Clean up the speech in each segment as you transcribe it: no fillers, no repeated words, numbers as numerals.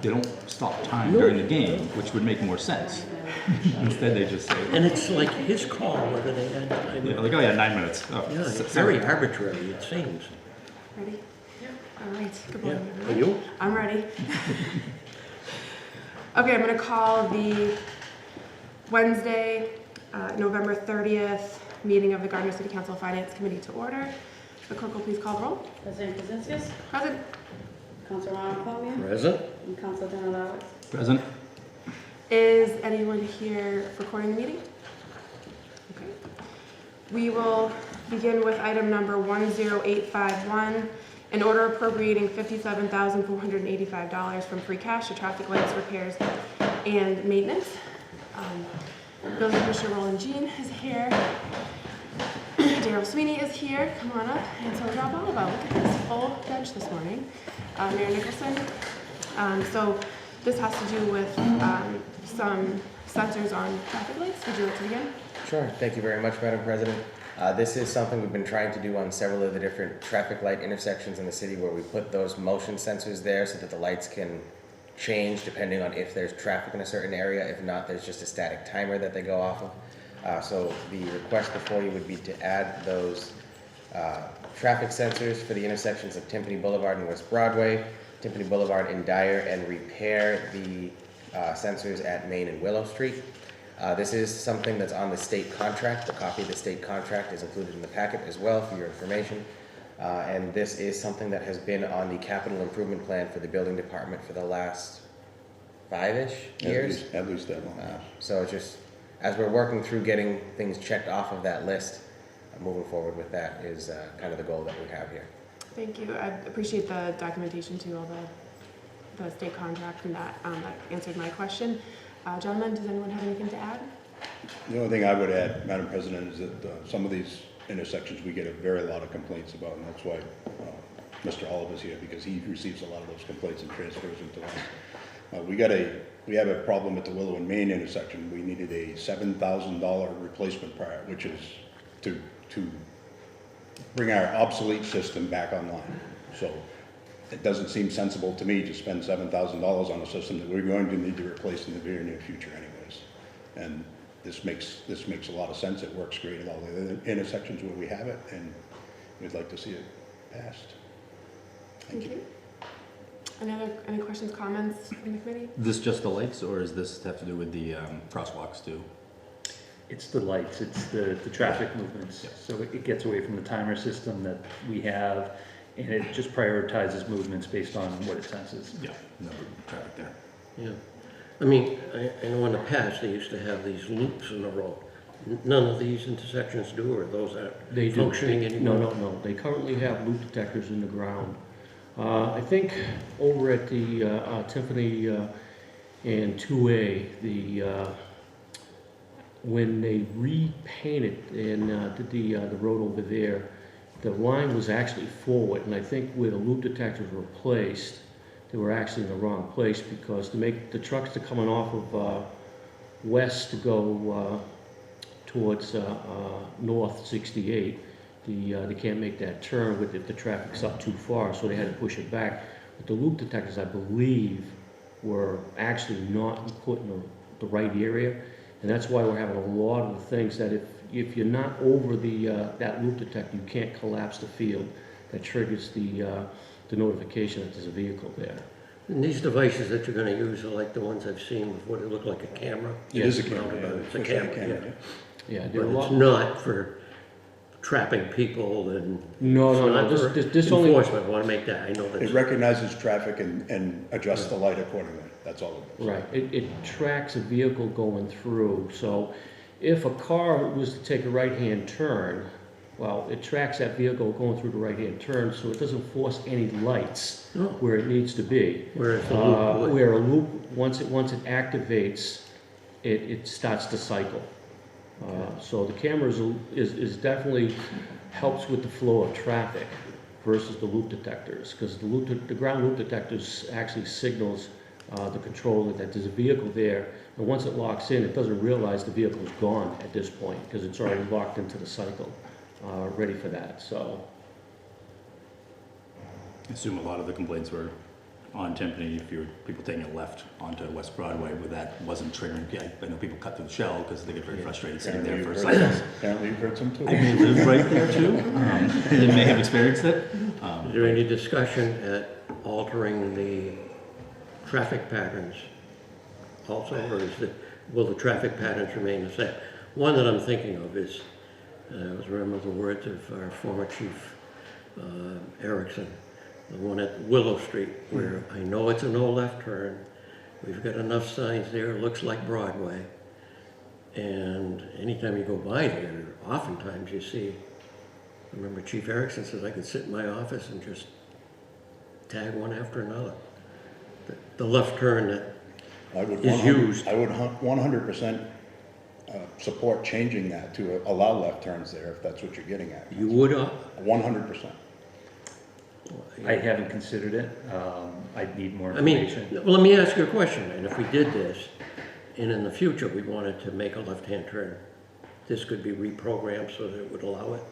they don't stop time during the game, which would make more sense. Instead, they just say, And it's like his call whether they add time. yeah, like, oh yeah, 9 minutes. Oh, Yeah, it's sorry. very arbitrary, it seems. Ready? Yeah. All right. Good Yeah. morning, Are everyone. you? I'm ready. Okay, I'm going to call the Wednesday, November 30th meeting of the Gardner City Council Finance Committee to order. The clerk will please call the roll. President Kaczynskis, Present. Councilor Ron Present? and Councilor Dennis. Present. Is anyone here recording the meeting? Okay. We will begin with item number 10851, an order appropriating $57,485 from free cash to traffic lights repairs and maintenance. Building Commissioner Roland Jean is here. Daryl Sweeney is here. Come on up. And so Rob Oliver. Look at this full bench this morning. Mayor Nicholson. So this has to do with some sensors on traffic lights. Would you like to begin? Sure. Thank you very much, Madam President. This is something we've been trying to do on several of the different traffic light intersections in the city where we put those motion sensors there so that the lights can change depending on if there's traffic in a certain area. If not, there's just a static timer that they go off of. So the request before you would be to add those traffic sensors for the intersections of Timpani Boulevard and West Broadway, Timpani Boulevard and Dyer, and repair the sensors at Main and Willow Street. This is something that's on the state contract. The copy of the state contract is included in the packet as well for your information. And this is something that has been on the capital improvement plan for the building department for the last 5-ish years. At least that long. So just as we're working through getting things checked off of that list, moving forward with that is kind of the goal that we have here. Thank you. I appreciate the documentation to all the state contract, and that answered my question. Gentlemen, does anyone have anything to add? The only thing I would add, Madam President, is that some of these intersections we get a very lot of complaints about, and that's why Mr. Oliver's here, because he receives a lot of those complaints and transfers them to us. We have a problem at the Willow and Main intersection. We needed a $7,000 replacement part, which is to bring our obsolete system back online. So it doesn't seem sensible to me to spend $7,000 on a system that we're going to need to replace in the very near future anyways. And this makes a lot of sense. It works great at all the intersections where we have it, and we'd like to see it passed. Thank you. Any questions, comments from the committee? This just the lights, or is this have to do with the crosswalks too? It's the lights, it's the traffic movements. Yeah. So it gets away from the timer system that we have, and it just prioritizes movements based on what it senses. Yeah, no traffic there. Yeah. I mean, I know in the past they used to have these loops in the road. None of these intersections do, or those aren't They do. functioning anymore? No. They currently have loop detectors in the ground. I think over at the Tiffany and 2A, when they repainted and did the road over there, the line was actually forward, and I think where the loop detectors were placed, they were actually in the wrong place, because to make the trucks that are coming off of west to go towards north 68, they can't make that turn if the traffic's up too far, so they had to push it back. But the loop detectors, I believe, were actually not put in the right area, and that's why we're having a lot of the things that if you're not over that loop detector, you can't collapse the field. That triggers the notification that there's a vehicle there. And these devices that you're going to use are like the ones I've seen before. They look like a camera. It is a camera. Roundabout. It's a Looks like camera, yeah. Yeah, But there are a it's lot. not for trapping people and No. it's not for This only. enforcement. I want to make that. I know It that. recognizes traffic and adjusts the light accordingly. That's all it does. Right, it tracks a vehicle going through, so if a car was to take a right-hand turn, well, it tracks that vehicle going through the right-hand turn, so it doesn't force any lights Oh. where it needs to be. Whereas the loop would. Where a loop, once it activates, it starts to cycle. So the camera is definitely helps with the flow of traffic versus the loop detectors, because the ground loop detectors actually signals the controller that there's a vehicle there, and once it locks in, it doesn't realize the vehicle is gone at this point, because it's already locked into the cycle, ready for that, so. I assume a lot of the complaints were on Timpani, if you're people taking a left onto West Broadway, where that wasn't triggering. I know people cut through the shell because they get very frustrated sitting there for a second. Apparently you've heard some too. I may live right there too. They may have experienced it. Is there any discussion at altering the traffic patterns also, or will the traffic patterns remain the same? One that I'm thinking of is, I always remember the words of our former chief, Erickson, the one at Willow Street, where I know it's a no left turn. We've got enough signs there, it looks like Broadway. And anytime you go by there, oftentimes you see, I remember Chief Erickson says I could sit in my office and just tag one after another. The left turn that I would is used. I would 100% support changing that to allow left turns there, if that's what you're getting at. You would, 100%. I haven't considered it. I'd need more I mean, information. well, let me ask you a question, and if we did this, and in the future we wanted to make a left-hand turn, this could be reprogrammed so that it would allow it?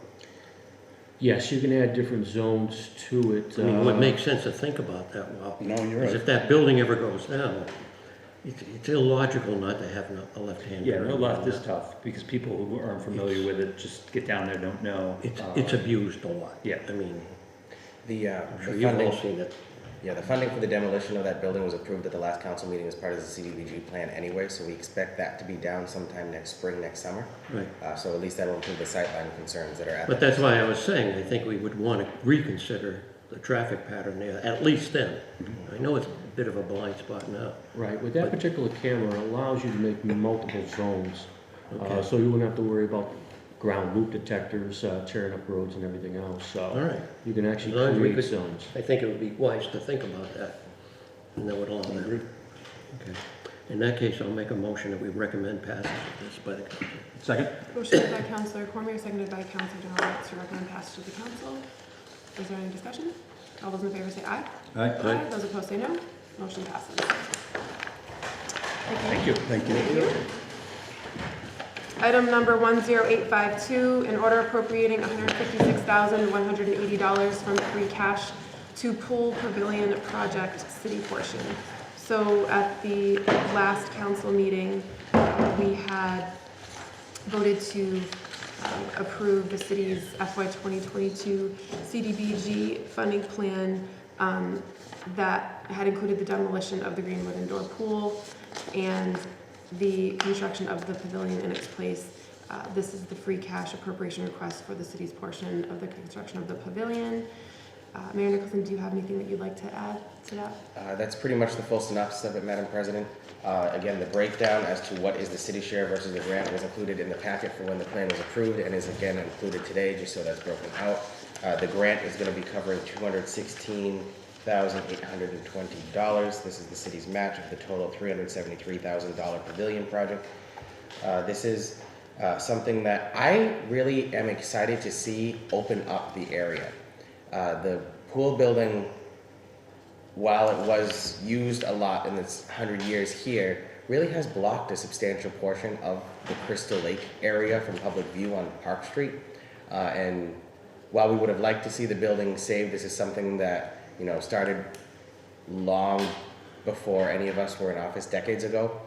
Yes, you can add different zones to it. I mean, it would make sense to think about that, well. No, you're Because right. if that building ever goes down, it's illogical not to have a left-hand Yeah, turn. no left is tough because people who aren't familiar with it just get down there, don't know. It's abused a lot. Yeah. I mean, The, I'm the sure you've all funding, seen it. yeah, the funding for the demolition of that building was approved at the last council meeting as part of the CDBG plan anyway, so we expect that to be down sometime next spring, next summer. Right. So at least that'll improve the sightline concerns that are at But that. that's why I was saying, I think we would want to reconsider the traffic pattern there, at least then. I know it's a bit of a blind spot now. Right, with that particular camera, it allows you to make multiple zones. Okay. So you wouldn't have to worry about ground loop detectors, tearing up roads and everything else, All so right. you can actually As long as we create could- zones. I think it would be wise to think about that, and that would allow that. Okay. In that case, I'll make a motion that we recommend passage of this by the council. Second? Motion by Councilor Cormier, seconded by Councilor Demowitz to recommend passage of the council. Is there any discussion? All those in favor say aye. Aye. Aye. Those opposed say no. Motion passes. Thank you. Thank you. Thank you. Item number 10852, an order appropriating $156,180 from free cash to pool pavilion project city portion. So at the last council meeting, we had voted to approve the city's FY 2022 CDBG funding plan that had included the demolition of the Greenwood indoor pool and the construction of the pavilion in its place. This is the free cash appropriation request for the city's portion of the construction of the pavilion. Mayor Nicholson, do you have anything that you'd like to add to that? That's pretty much the full synopsis of it, Madam President. Again, the breakdown as to what is the city share versus the grant was included in the packet for when the plan was approved and is again included today, just so that's broken out. The grant is going to be covering $216,820. This is the city's match of the total $373,000 pavilion project. This is something that I really am excited to see open up the area. The pool building, while it was used a lot in its 100 years here, really has blocked a substantial portion of the Crystal Lake area from public view on Park Street. And while we would have liked to see the building saved, this is something that, you know, started long before any of us were in office decades ago.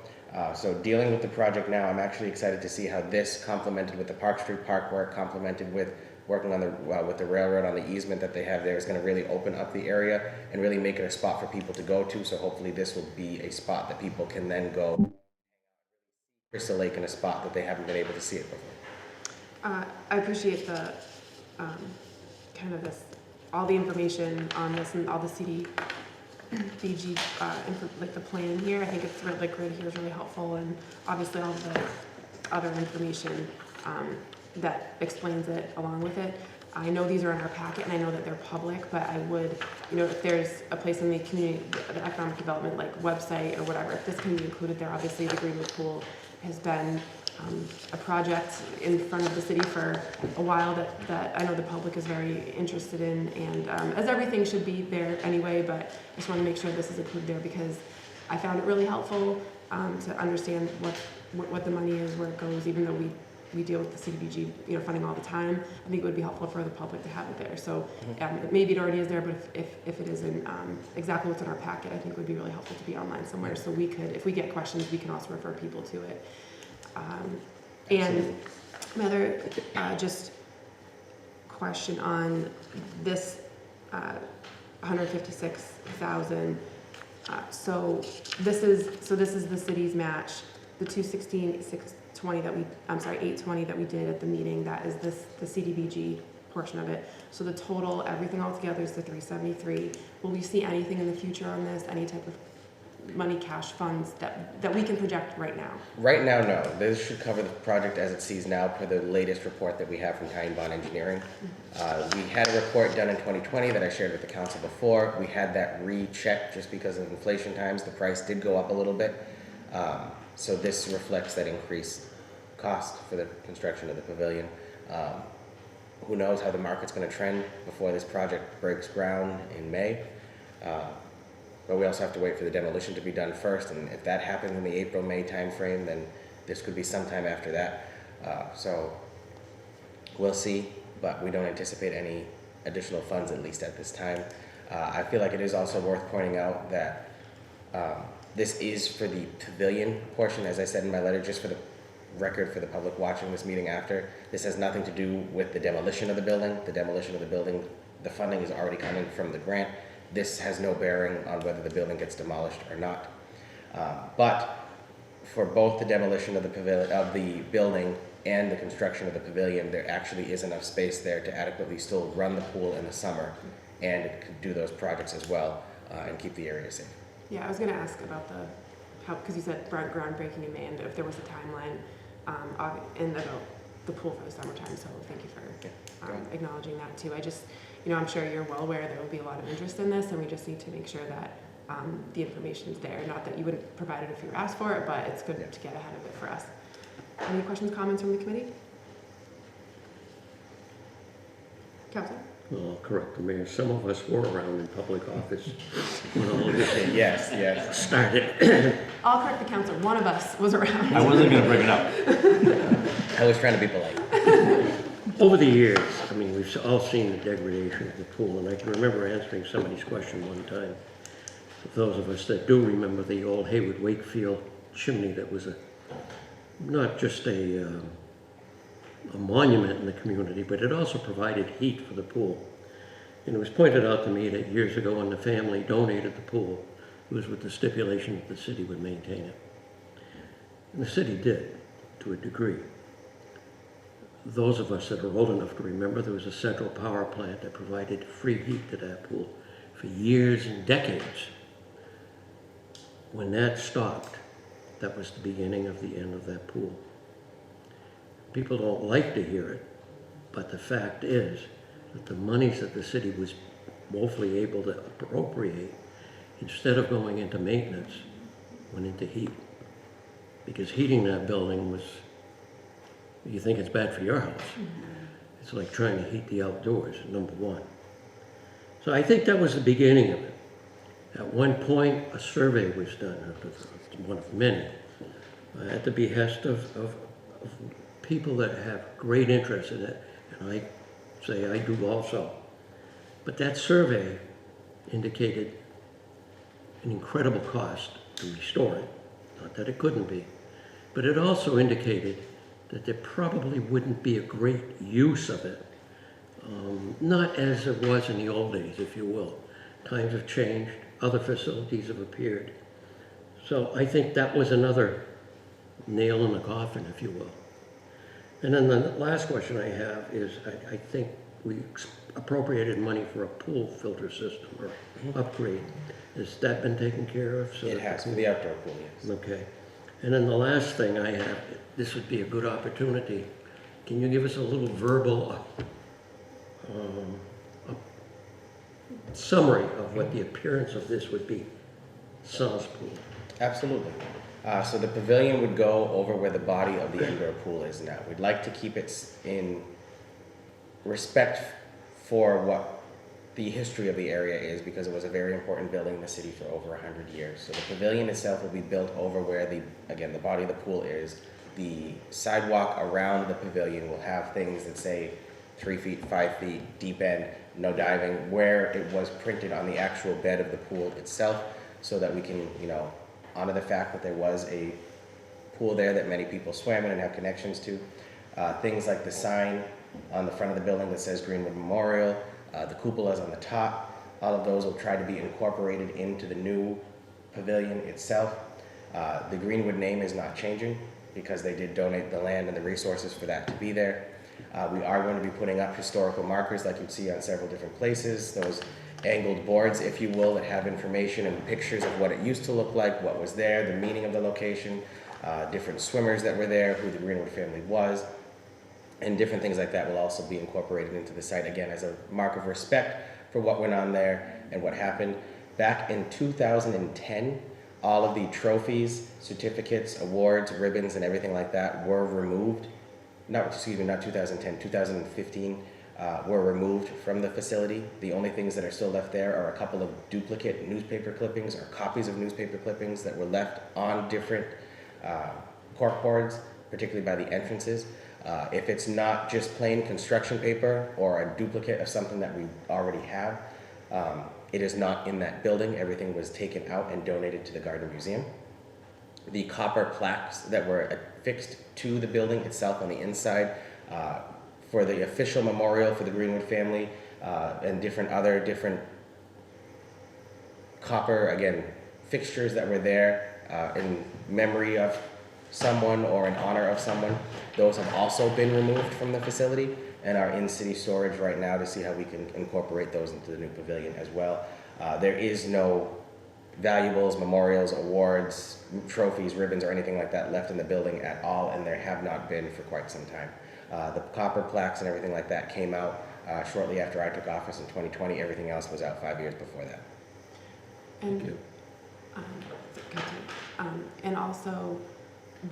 So dealing with the project now, I'm actually excited to see how this complemented with the Park Street Park work, complemented with working on the with the railroad on the easement that they have there, is going to really open up the area and really make it a spot for people to go to. So hopefully this will be a spot that people can then go Crystal Lake in a spot that they haven't been able to see it before. I appreciate the kind of this, all the information on this and all the CDBG, like the plan here. I think it's really, the grid here is really helpful, and obviously all the other information that explains it along with it. I know these are in our packet and I know that they're public, but I would, you know, if there's a place in the community, the economic development like website or whatever, if this can be included there. Obviously the Greenwood Pool has been a project in front of the city for a while that I know the public is very interested in, and as everything should be there anyway, but I just want to make sure this is included there because I found it really helpful to understand what the money is, where it goes, even though we we deal with the CDBG, funding all the time. I think it would be helpful for the public to have it there. So maybe it already is there, but if it isn't exactly what's in our packet, I think it would be really helpful to be online somewhere. So we could, if we get questions, we can also refer people to it. And my other just question on this 156,000. So this is the city's match, the 216,620 820 that we did at the meeting. That is the CDBG portion of it. So the total, everything all together, is the 373. Will we see anything in the future on this? Any type of money, cash funds that we can project right now? Right now, no. This should cover the project as it sees now per the latest report that we have from Tyne Bond Engineering. We had a report done in 2020 that I shared with the council before. We had that rechecked just because of inflation times. The price did go up a little bit. So this reflects that increased cost for the construction of the pavilion. Who knows how the market's going to trend before this project breaks ground in May. But we also have to wait for the demolition to be done first, and if that happens in the April-May timeframe, then this could be sometime after that. So we'll see, but we don't anticipate any additional funds, at least at this time. I feel like it is also worth pointing out that this is for the pavilion portion, as I said in my letter, just for the record for the public watching this meeting after. This has nothing to do with the demolition of the building. The demolition of the building, the funding is already coming from the grant. This has no bearing on whether the building gets demolished or not. But for both the demolition of the building and the construction of the pavilion, there actually is enough space there to adequately still run the pool in the summer and do those projects as well and keep the area safe. Yeah, I was going to ask about because you said groundbreaking in May, and if there was a timeline and about the pool for the summertime. So thank you for acknowledging that too. I just, I'm sure you're well aware there will be a lot of interest in this, and we just need to make sure that the information's there. Not that you wouldn't provide it if you were asked for it, but it's good to get ahead of it for us. Any questions, comments from the committee? Councilor? Well, correct the mayor. Some of us were around in public office when all this Yes. started. I'll correct the councilor. One of us was around. I wasn't gonna bring it up. I was trying to be polite. Over the years, we've all seen the degradation of the pool, and I can remember answering somebody's question one time. For those of us that do remember the old Hayward Wakefield chimney that was not just a monument in the community, but it also provided heat for the pool. And it was pointed out to me that years ago when the family donated the pool, it was with the stipulation that the city would maintain it. And the city did, to a degree. Those of us that are old enough to remember, there was a central power plant that provided free heat to that pool for years and decades. When that stopped, that was the beginning of the end of that pool. People don't like to hear it, but the fact is that the monies that the city was woefully able to appropriate, instead of going into maintenance, went into heat. Because heating that building was, you think it's bad for your house. It's like trying to heat the outdoors, number one. So I think that was the beginning of it. At one point, a survey was done, one of many, at the behest of people that have great interest in it, and I say I do also. But that survey indicated an incredible cost to restore it. Not that it couldn't be, but it also indicated that there probably wouldn't be a great use of it. Not as it was in the old days, if you will. Times have changed, other facilities have appeared. So I think that was another nail in the coffin, if you will. And then the last question I have is, I think we appropriated money for a pool filter system or upgrade. Has that been taken care of? So It has, for the outdoor pool, yes. Okay. And then the last thing I have, this would be a good opportunity. Can you give us a little verbal summary of what the appearance of this would be? Sans pool. Absolutely. So the pavilion would go over where the body of the indoor pool is now. We'd like to keep it in respect for what the history of the area is, because it was a very important building in the city for over 100 years. So the pavilion itself will be built over where the body of the pool is. the sidewalk around the pavilion will have things that say 3 feet, 5 feet, deep end, no diving, where it was printed on the actual bed of the pool itself, so that we can, you know, honor the fact that there was a pool there that many people swam in and have connections to. Things like the sign on the front of the building that says Greenwood Memorial, the cupolas on the top, all of those will try to be incorporated into the new pavilion itself. The Greenwood name is not changing because they did donate the land and the resources for that to be there. We are going to be putting up historical markers like you'd see on several different places, those angled boards, if you will, that have information and pictures of what it used to look like, what was there, the meaning of the location, different swimmers that were there, who the Greenwood family was, and different things like that will also be incorporated into the site, again, as a mark of respect for what went on there and what happened. Back in 2010, all of the trophies, certificates, awards, ribbons, and everything like that were removed. Not 2010, 2015 were removed from the facility. The only things that are still left there are a couple of duplicate newspaper clippings or copies of newspaper clippings that were left on different corkboards, particularly by the entrances. If it's not just plain construction paper or a duplicate of something that we already have, it is not in that building. Everything was taken out and donated to the Gardner Museum. The copper plaques that were affixed to the building itself on the inside for the official memorial for the Greenwood family and different copper, again, fixtures that were there in memory of someone or in honor of someone, those have also been removed from the facility and are in city storage right now to see how we can incorporate those into the new pavilion as well. There is no valuables, memorials, awards, trophies, ribbons, or anything like that left in the building at all, and there have not been for quite some time. The copper plaques and everything like that came out shortly after I took office in 2020. Everything else was out 5 years before that. And, and also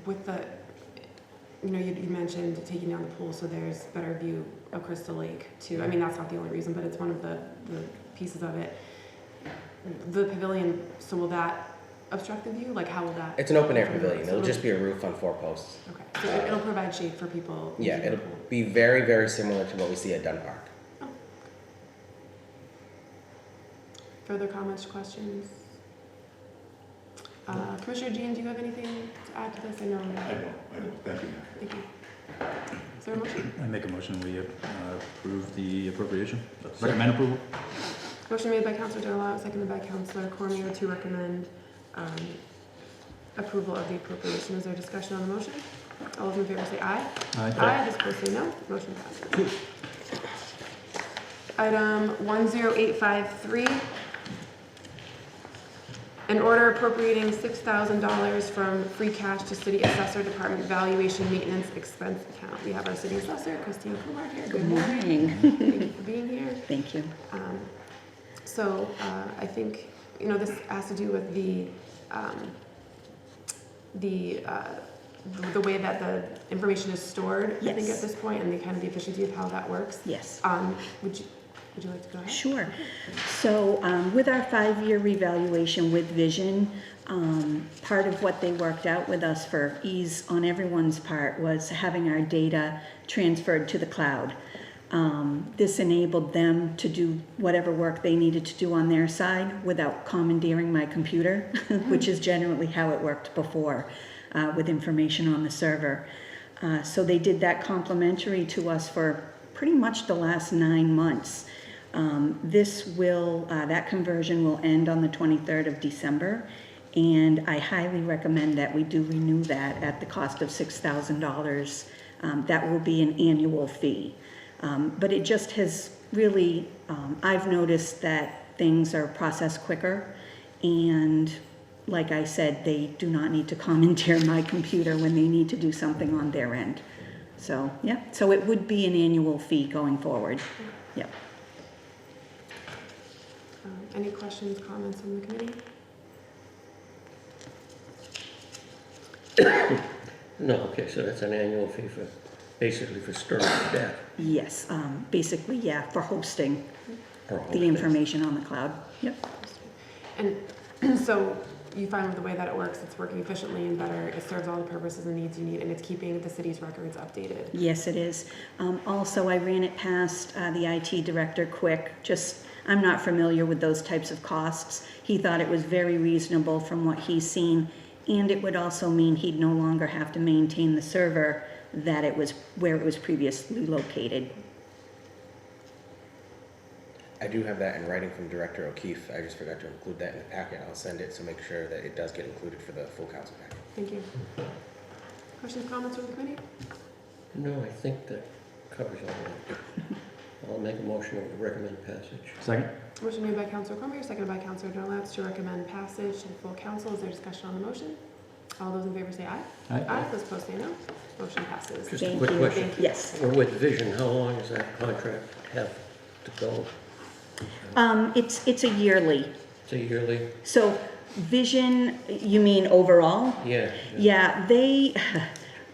with the, you know, you mentioned taking down the pool so there's better view of Crystal Lake too. I mean, that's not the only reason, but it's one of the pieces of it. The pavilion, so will that obstruct the view? Like, how will that? It's an open air pavilion. It'll just be a roof on 4 posts. Okay, so it'll provide shade for people. Yeah, it'll be very, very similar to what we see at Dunn Park. Oh. Further comments, questions? Commissioner Jean, do you have anything to add to this? I know. I don't, thank you. Thank you. Is there a motion? I make a motion, we approve the appropriation. Recommend approval. Motion made by Councilor Delarose, seconded by Councilor Cormier to recommend approval of the appropriation. Is there discussion on the motion? All those in favor say aye. Aye. Aye. Those opposed say no. Motion passes. Item 10853. An order appropriating $6,000 from free cash to City Assessor Department Valuation Maintenance Expense Account. We have our City Assessor, Christine Kumar here. Good morning. Thank you for being here. Thank you. So I think, you know, this has to do with the way that the information is stored, I think, Yes. at this point, and the kind of the efficiency of how that works. Yes. Would you like to go ahead? Sure. So with our 5-year revaluation with Vision, part of what they worked out with us for ease on everyone's part was having our data transferred to the cloud. This enabled them to do whatever work they needed to do on their side without commandeering my computer, which is generally how it worked before with information on the server. So they did that complimentary to us for pretty much the last 9 months. That conversion will end on the 23rd of December, and I highly recommend that we do renew that at the cost of $6,000. That will be an annual fee. But it just has really, I've noticed that things are processed quicker, and like I said, they do not need to commandeer my computer when they need to do something on their end. So, yeah, so it would be an annual fee going forward. Yep. Any questions, comments from the committee? No, okay, so that's an annual fee for, basically for storing the data. Yes, basically, yeah, for hosting or the hosting. information on the cloud. Yep. And so you find with the way that it works, it's working efficiently and better, it serves all the purposes and needs you need, and it's keeping the city's records updated. Yes, it is. Also, I ran it past the IT director quick, I'm not familiar with those types of costs. He thought it was very reasonable from what he's seen, and it would also mean he'd no longer have to maintain the server where it was previously located. I do have that in writing from Director O'Keefe. I just forgot to include that in the packet. I'll send it, so make sure that it does get included for the full council packet. Thank you. Questions, comments from the committee? No, I think that covers all that. I'll make a motion to recommend passage. Second? Motion made by Councilor Cormier, seconded by Councilor Donalds to recommend passage to the full council. Is there discussion on the motion? All those in favor say aye. Aye. Those opposed say no. Motion passes. Just a Thank quick you. question. Yes. We're with Vision, how long does that contract have to go? It's a yearly. It's a yearly? So Vision, you mean overall? Yeah. Yeah, they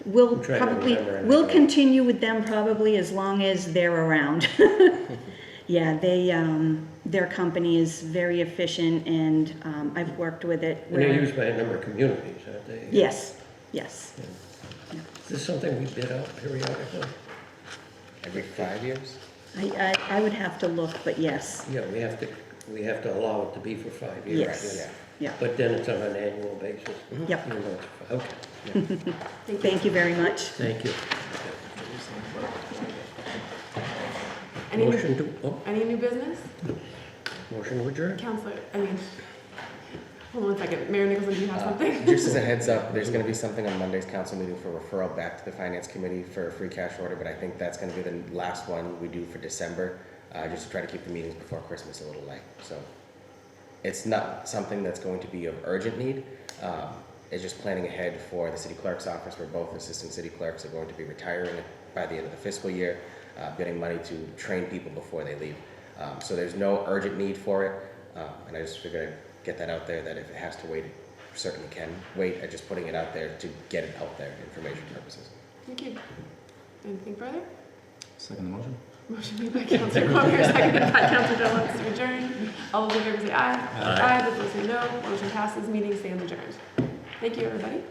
will I'm trying to probably, remember we'll anything. continue with them probably as long as they're around. Yeah, their company is very efficient, and I've worked with it. And they're where- used by a number of communities, aren't they? Yes, yes. Is this something we bid out periodically? Every 5 years? I would have to look, but yes, Yeah, we have to allow it to be for 5 years. yes, Yeah. yeah. But then it's on an annual basis? Yep. Even though it's- Okay, Thank you very much. thank you. Any new, Motion to, oh, any new business? motion to adjourn. Councilor, hold on one second. Mayor Nicholson, do you have something? Just as a heads up, there's gonna be something on Monday's council meeting for referral back to the finance committee for a free cash order, but I think that's gonna be the last one we do for December, just to try to keep the meetings before Christmas a little light, so. It's not something that's going to be of urgent need, it's just planning ahead for the city clerk's office, where both assistant city clerks are going to be retiring by the end of the fiscal year, getting money to train people before they leave. So there's no urgent need for it, and I just figured I'd get that out there, that if it has to wait, it certainly can wait. I'm just putting it out there to get it out there, information purposes. Thank you. Anything further? Second the motion? Motion made by Councilor Cormier, seconded by Councilor Donalds to adjourn. All those in favor say aye. Aye. Those opposed say no. Motion passes. Meeting stands adjourned. Thank you, everybody.